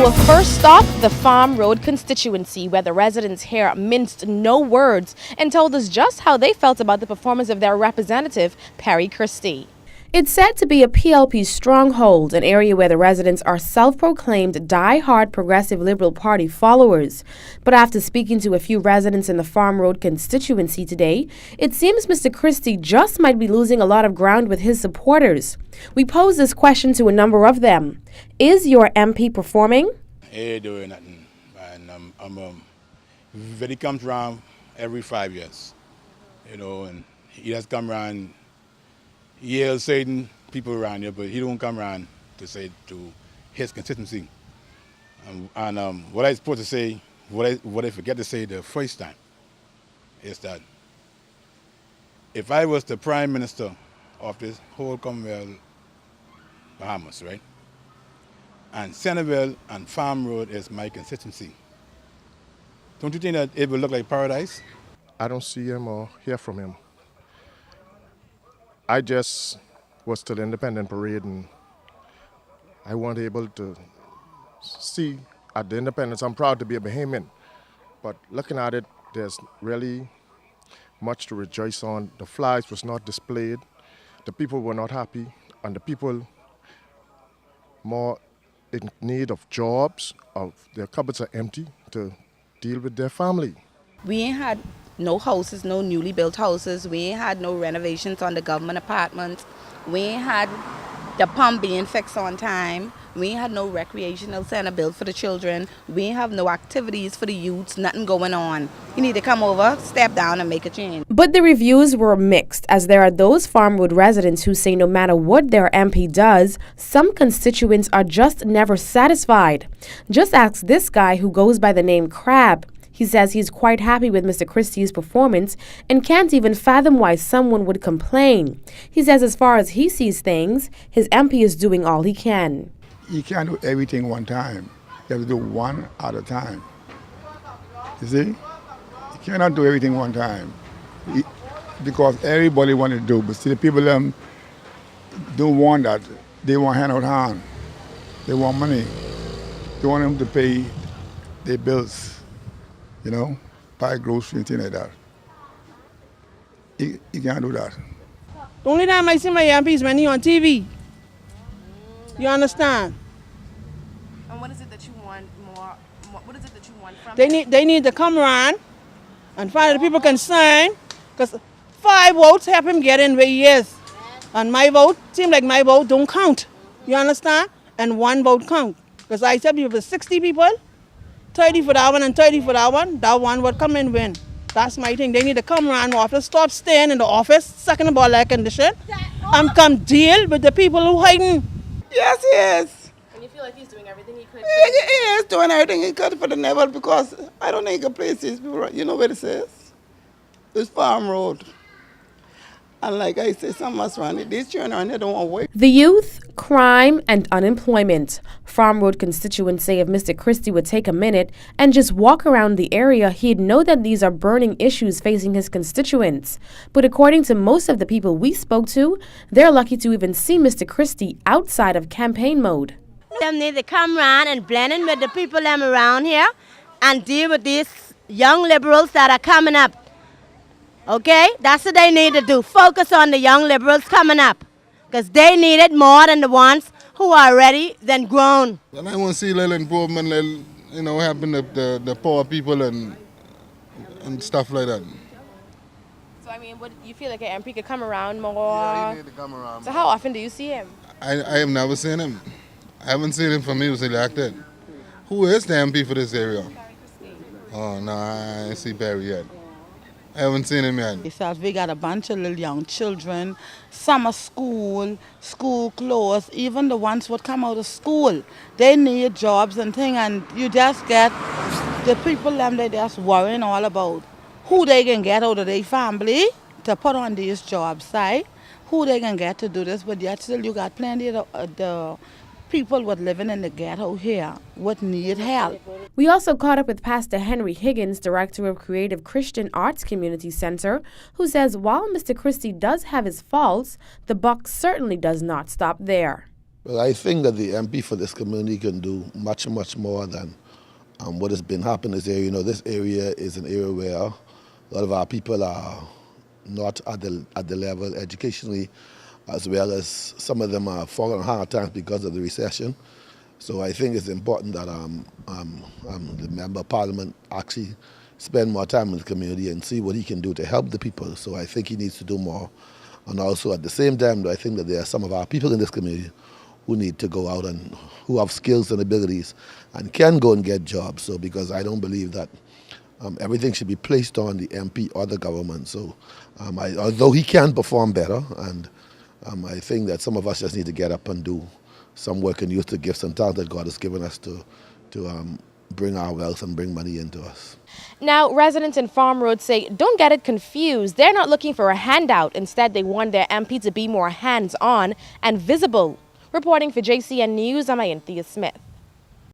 Our first stop, the Farm Road constituency, where the residents here minced no words and told us just how they felt about the performance of their representative, Perry Christie. It's said to be a PLP stronghold, an area where the residents are self-proclaimed die-hard Progressive Liberal Party followers. But after speaking to a few residents in the Farm Road constituency today, it seems Mr. Christie just might be losing a lot of ground with his supporters. We posed this question to a number of them. Is your MP performing? He ain't doing nothing. And when he comes around every 5 years, and he has come around. He yells certain people around here, but he don't come around to say to his constituency. And what I'm supposed to say, what I forget to say the first time, is that if I was the Prime Minister of this whole Commonwealth, Bahamas, right? And Centerville and Farm Road is my constituency, don't you think that it will look like paradise? I don't see him or hear from him. I just was to the Independent Parade and I weren't able to see at the Independence. I'm proud to be a Bahamian, but looking at it, there's really much to rejoice on. The flags was not displayed, the people were not happy, and the people more in need of jobs, of their cupboards are empty to deal with their family. We ain't had no houses, no newly built houses. We ain't had no renovations on the government apartments. We ain't had the pump being fixed on time. We ain't had no recreational center built for the children. We ain't have no activities for the youths, nothing going on. You need to come over, step down and make a change. But the reviews were mixed, as there are those Farm Road residents who say no matter what their MP does, some constituents are just never satisfied. Just ask this guy who goes by the name Crab. He says he's quite happy with Mr. Christie's performance and can't even fathom why someone would complain. He says as far as he sees things, his MP is doing all he can. You can't do everything one time. You have to do one at a time. You see? You cannot do everything one time. Because everybody wants to do, but see the people don't want that. They want hand out hand. They want money. They want them to pay their bills. Buy groceries and things like that. You can't do that. The only time I see my MP is when he's on TV. You understand? And what is it that you want more? What is it that you want from They need to come around and find the people concerned, because 5 votes help him get in where he is. And my vote, seems like my vote don't count. You understand? And 1 vote count. Because I said if it's 60 people, 30 for that one and 30 for that one would come and win. That's my thing. They need to come around more often, stop staying in the office, sucking about like condition, and come deal with the people who hiding. Yes, he is. And you feel like he's doing everything he could? He is doing everything he could for the neighborhood, because I don't think he can place these people right. You know where it is? It's Farm Road. And like I say, some must run it. These children around here don't want to wait. The youth, crime, and unemployment. Farm Road constituents say if Mr. Christie would take a minute and just walk around the area, he'd know that these are burning issues facing his constituents. But according to most of the people we spoke to, they're lucky to even see Mr. Christie outside of campaign mode. Them need to come around and blend in with the people them around here and deal with these young liberals that are coming up. Okay, that's what they need to do. Focus on the young liberals coming up, because they need it more than the ones who are already then grown. And I want to see little improvement, helping the poor people and stuff like that. So I mean, what you feel like an MP could come around more? Yeah, he need to come around. So how often do you see him? I have never seen him. I haven't seen him from he was elected. Who is the MP for this area? Oh no, I ain't see Barry yet. I haven't seen him yet. Because we got a bunch of little young children, summer school clothes, even the ones what come out of school. They need jobs and things, and you just get the people they just worrying all about who they can get out of their family to put on these jobs, right? Who they can get to do this, but yet still you got plenty of the people who living in the ghetto here would need help. We also caught up with Pastor Henry Higgins, Director of Creative Christian Arts Community Center, who says while Mr. Christie does have his faults, the buck certainly does not stop there. Well, I think that the MP for this community can do much, much more than what has been happening in this area. You know, this area is an area where a lot of our people are not at the level educationally, as well as some of them are falling on hard times because of the recession. So I think it's important that the member of parliament actually spend more time in the community and see what he can do to help the people. So I think he needs to do more. And also at the same time, I think that there are some of our people in this community who need to go out and who have skills and abilities and can go and get jobs. So because I don't believe that everything should be placed on the MP or the government. So although he can perform better, and I think that some of us just need to get up and do some work and use the gifts and talent that God has given us to bring our wealth and bring money into us. Now, residents in Farm Road say, don't get it confused. They're not looking for a handout. Instead, they want their MP to be more hands-on and visible. Reporting for JCN News, I'm Cynthia Smith.